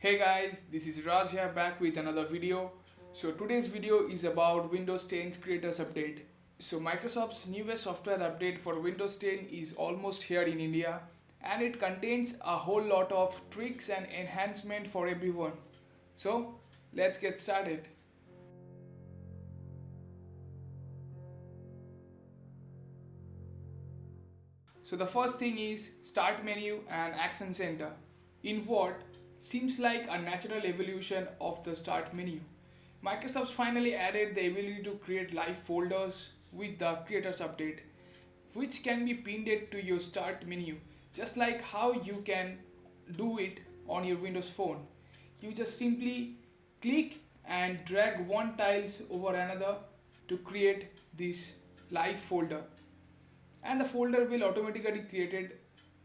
Hey guys, this is Raj here back with another video. So today's video is about Windows 10's Creators Update. So Microsoft's newest software update for Windows 10 is almost here in India and it contains a whole lot of tricks and enhancement for everyone. So let's get started. So the first thing is Start menu and Action Center. In what seems like a natural evolution of the Start menu, Microsoft finally added the ability to create live folders with the Creators Update, which can be pinned to your Start menu, just like how you can do it on your Windows Phone. You just simply click and drag one tiles over another to create this live folder, and the folder will automatically created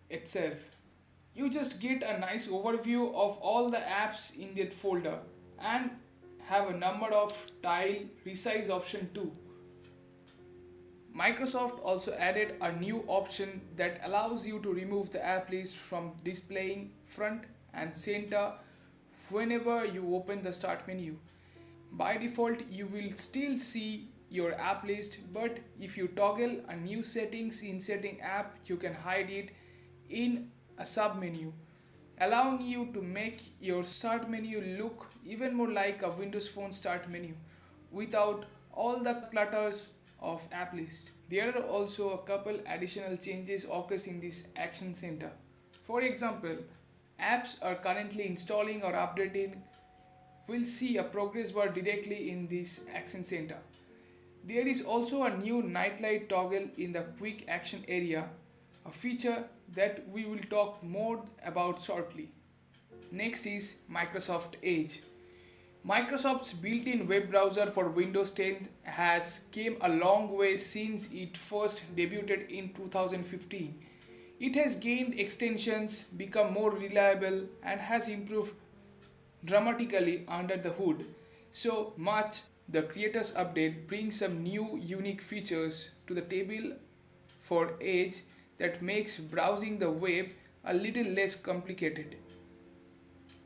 itself. You just get a nice overview of all the apps in that folder and have a number of tile resize option too. Microsoft also added a new option that allows you to remove the app list from displaying front and center whenever you open the start menu. By default, you will still see your app list, but if you toggle a new settings in setting app, you can hide it in a sub menu, allowing you to make your start menu look even more like a Windows Phone start menu without all the clutters of app list. There are also a couple additional changes occurs in this action center. For example, apps are currently installing or updating will see a progress bar directly in this action center. There is also a new nightlight toggle in the quick action area, a feature that we will talk more about shortly. Next is Microsoft Edge. Microsoft's built-in web browser for Windows 10 has came a long way since it first debuted in 2015. It has gained extensions, become more reliable, and has improved dramatically under the hood. So much the Creators Update brings some new unique features to the table for Edge that makes browsing the web a little less complicated.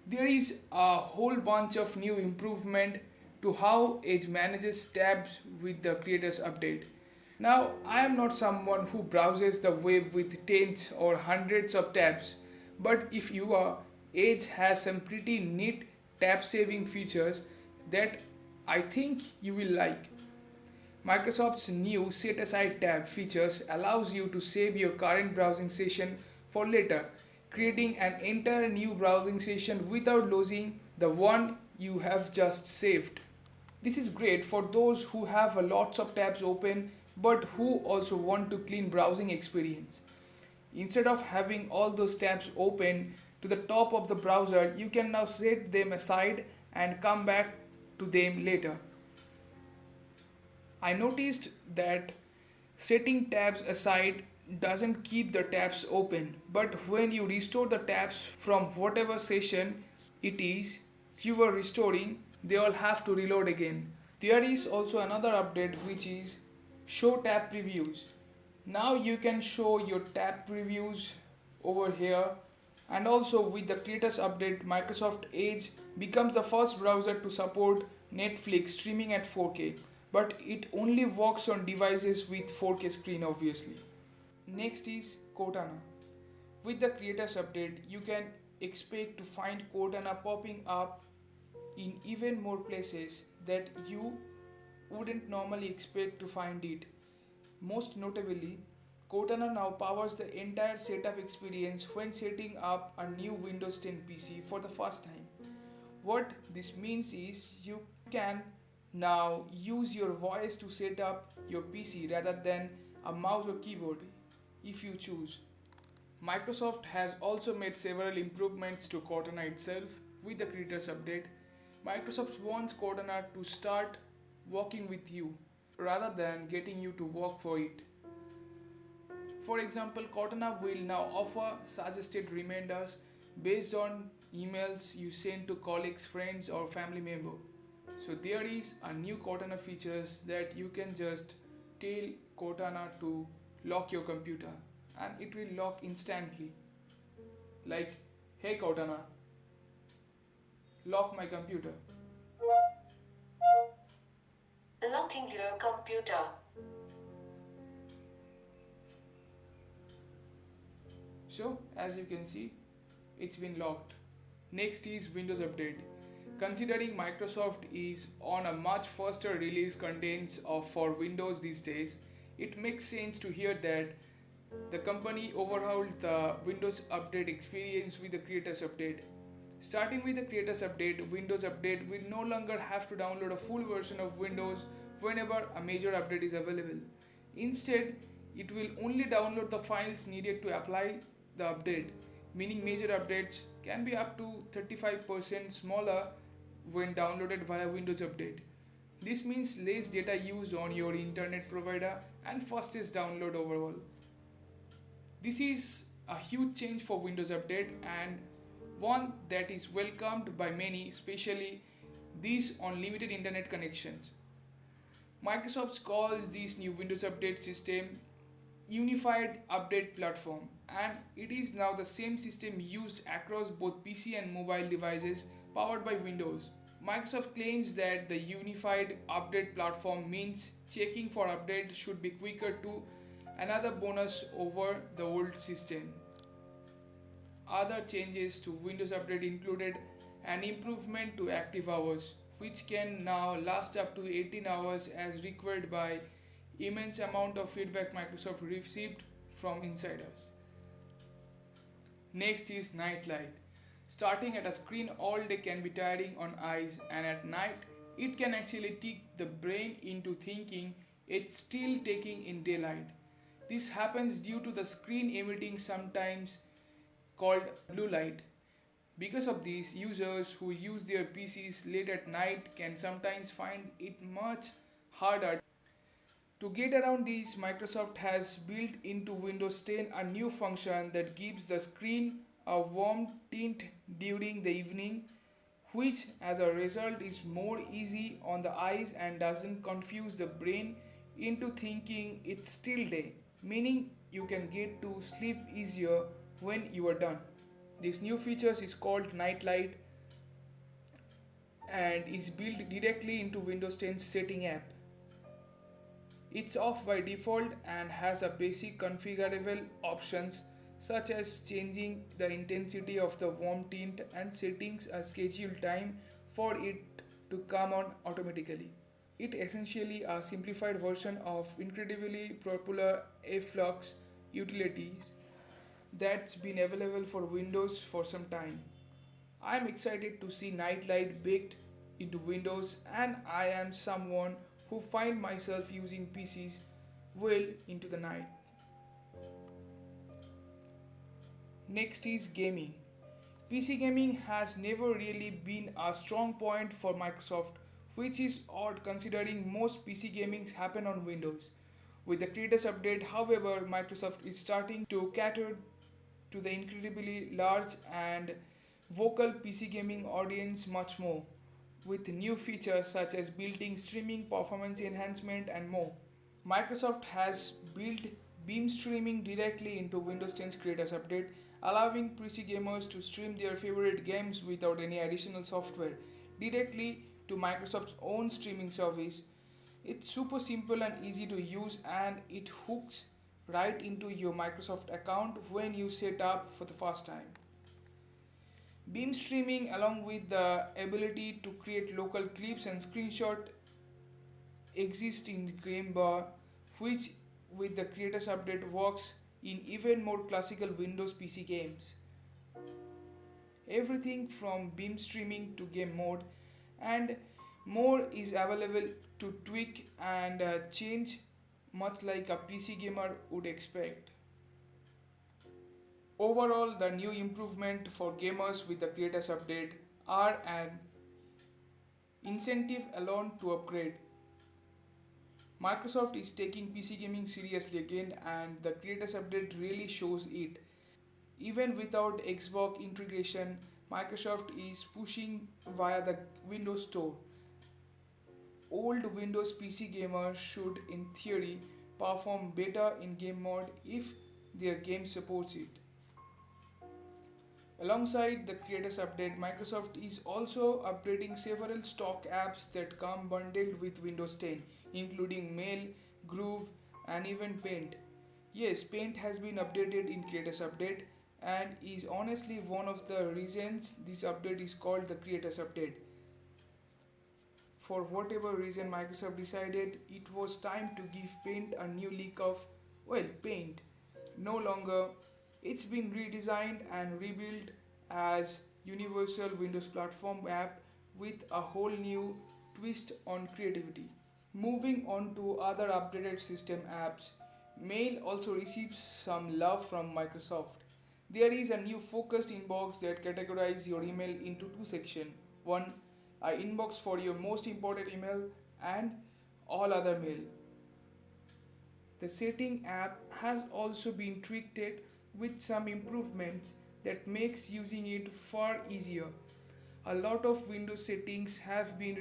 There is a whole bunch of new improvement to how Edge manages tabs with the Creators Update. Now, I am not someone who browses the web with tens or hundreds of tabs, but if you are, Edge has some pretty neat tab saving features that I think you will like. Microsoft's new set aside tab features allows you to save your current browsing session for later, creating an entire new browsing session without losing the one you have just saved. This is great for those who have a lots of tabs open but who also want to clean browsing experience. Instead of having all those tabs open to the top of the browser, you can now set them aside and come back to them later. I noticed that setting tabs aside doesn't keep the tabs open, but when you restore the tabs from whatever session it is you were restoring, they all have to reload again. There is also another update which is Show Tab Previews. Now you can show your tab previews over here, and also with the Creators Update, Microsoft Edge becomes the first browser to support Netflix streaming at 4K, but it only works on devices with 4K screen obviously. Next is Cortana. With the Creators Update, you can expect to find Cortana popping up in even more places that you wouldn't normally expect to find it. Most notably, Cortana now powers the entire setup experience when setting up a new Windows 10 PC for the first time. What this means is you can now use your voice to set up your PC rather than a mouse or keyboard if you choose. Microsoft has also made several improvements to Cortana itself with the Creators Update. Microsoft wants Cortana to start working with you rather than getting you to work for it. For example, Cortana will now offer suggested reminders based on emails you send to colleagues, friends, or family members. So there is a new Cortana features that you can just tell Cortana to lock your computer and it will lock instantly. Like, hey Cortana, Lock my computer. Locking your computer. So, as you can see, it's been locked. Next is Windows Update. Considering Microsoft is on a much faster release cadence for Windows these days, it makes sense to hear that the company overhauled the Windows Update experience with the Creators Update. Starting with the Creators Update, Windows Update will no longer have to download a full version of Windows whenever a major update is available. Instead, it will only download the files needed to apply the update, meaning major updates can be up to 35% smaller when downloaded via Windows Update. This means less data used on your internet provider and fastest download overall. This is a huge change for Windows Update and one that is welcomed by many, especially these on limited internet connections. Microsoft calls this new Windows Update system Unified Update Platform, and it is now the same system used across both PC and mobile devices powered by Windows. Microsoft claims that the Unified Update Platform means checking for updates should be quicker to another bonus over the old system. Other changes to Windows Update included an improvement to active hours, which can now last up to 18 hours as required by immense amount of feedback Microsoft received from insiders. Next is night light. Starting at a screen all day can be tiring on eyes, and at night it can actually trick the brain into thinking it's still taking in daylight. This happens due to the screen emitting sometimes called blue light. Because of this, users who use their PCs late at night can sometimes find it much harder. To get around this, Microsoft has built into Windows 10 a new function that gives the screen a warm tint during the evening, which as a result is more easy on the eyes and doesn't confuse the brain into thinking it's still day, meaning you can get to sleep easier when you are done. This new feature is called Night Light and is built directly into Windows 10 setting app. It's off by default and has a basic configurable options such as changing the intensity of the warm tint and settings a scheduled time for it to come on automatically. It essentially a simplified version of incredibly popular Flux utilities that's been available for Windows for some time. I'm excited to see Nightlight baked into Windows, and I am someone who find myself using PCs well into the night. Next is gaming. PC gaming has never really been a strong point for Microsoft, which is odd considering most PC gamings happen on Windows. With the Creators Update, however, Microsoft is starting to cater to the incredibly large and vocal PC gaming audience much more, with new features such as built-in streaming, performance enhancement, and more. Microsoft has built beam streaming directly into Windows 10's Creators Update, allowing PC gamers to stream their favorite games without any additional software directly to Microsoft's own streaming service. It's super simple and easy to use, and it hooks right into your Microsoft account when you set up for the first time. Beam streaming, along with the ability to create local clips and screenshots, exist in the game bar, which with the Creators Update works in even more classical Windows PC games. Everything from beam streaming to game mode and more is available to tweak and change, much like a PC gamer would expect. Overall, the new improvement for gamers with the Creators Update are an incentive alone to upgrade. Microsoft is taking PC gaming seriously again, and the Creators Update really shows it. Even without Xbox integration, Microsoft is pushing via the Windows Store. Old Windows PC gamers should, in theory, perform better in game mode if their game supports it. Alongside the Creators Update, Microsoft is also updating several stock apps that come bundled with Windows 10, including Mail, Groove, and even Paint. Yes, Paint has been updated in Creators Update and is honestly one of the reasons this update is called the Creators Update. For whatever reason, Microsoft decided it was time to give Paint a new leak of, well, Paint. No longer. It's been redesigned and rebuilt as universal Windows platform app with a whole new twist on creativity. Moving on to other updated system apps, Mail also receives some love from Microsoft. There is a new focused inbox that categorizes your email into two sections. One, a inbox for your most important email, and all other mail. The setting app has also been tweaked with some improvements that makes using it far easier. A lot of Windows settings have been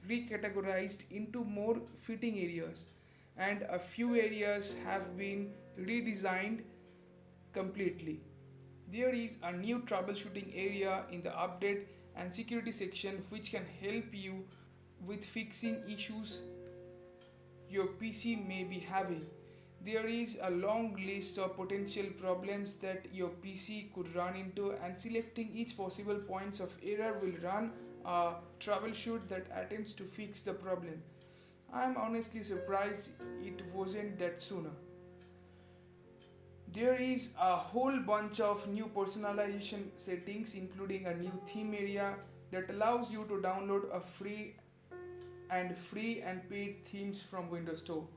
recategorized into more fitting areas, and a few areas have been redesigned completely. There is a new troubleshooting area in the update and security section which can help you with fixing issues your PC may be having. There is a long list of potential problems that your PC could run into, and selecting each possible points of error will run a troubleshoot that attempts to fix the problem. I am honestly surprised it wasn't that sooner. There is a whole bunch of new personalization settings, including a new theme area that allows you to download a free and paid themes from Windows Store.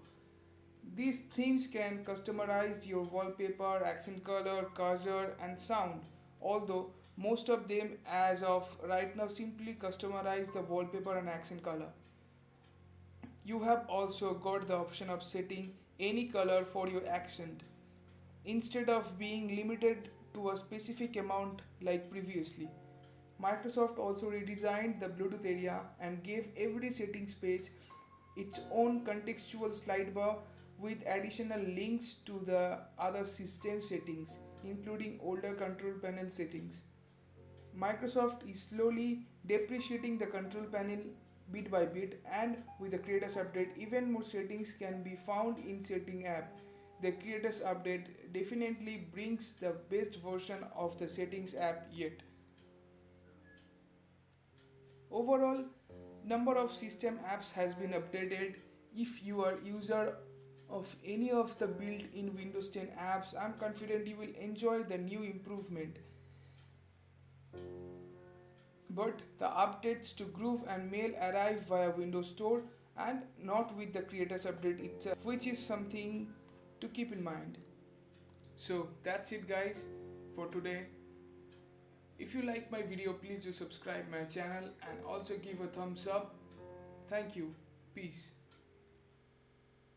These themes can customize your wallpaper, accent color, cursor, and sound. Although most of them, as of right now, simply customize the wallpaper and accent color. You have also got the option of setting any color for your accent instead of being limited to a specific amount like previously. Microsoft also redesigned the Bluetooth area and gave every settings page its own contextual sidebar with additional links to the other system settings, including older control panel settings. Microsoft is slowly depreciating the control panel bit by bit, and with the Creators Update, even more settings can be found in Setting app. The Creators Update definitely brings the best version of the Settings app yet. Overall, number of system apps has been updated. If you are user of any of the built-in Windows 10 apps, I'm confident you will enjoy the new improvement. But the updates to Groove and Mail arrive via Windows Store and not with the Creators Update itself, which is something to keep in mind. So that's it guys for today. If you like my video, please do subscribe my channel and also give a thumbs up. Thank you. Peace.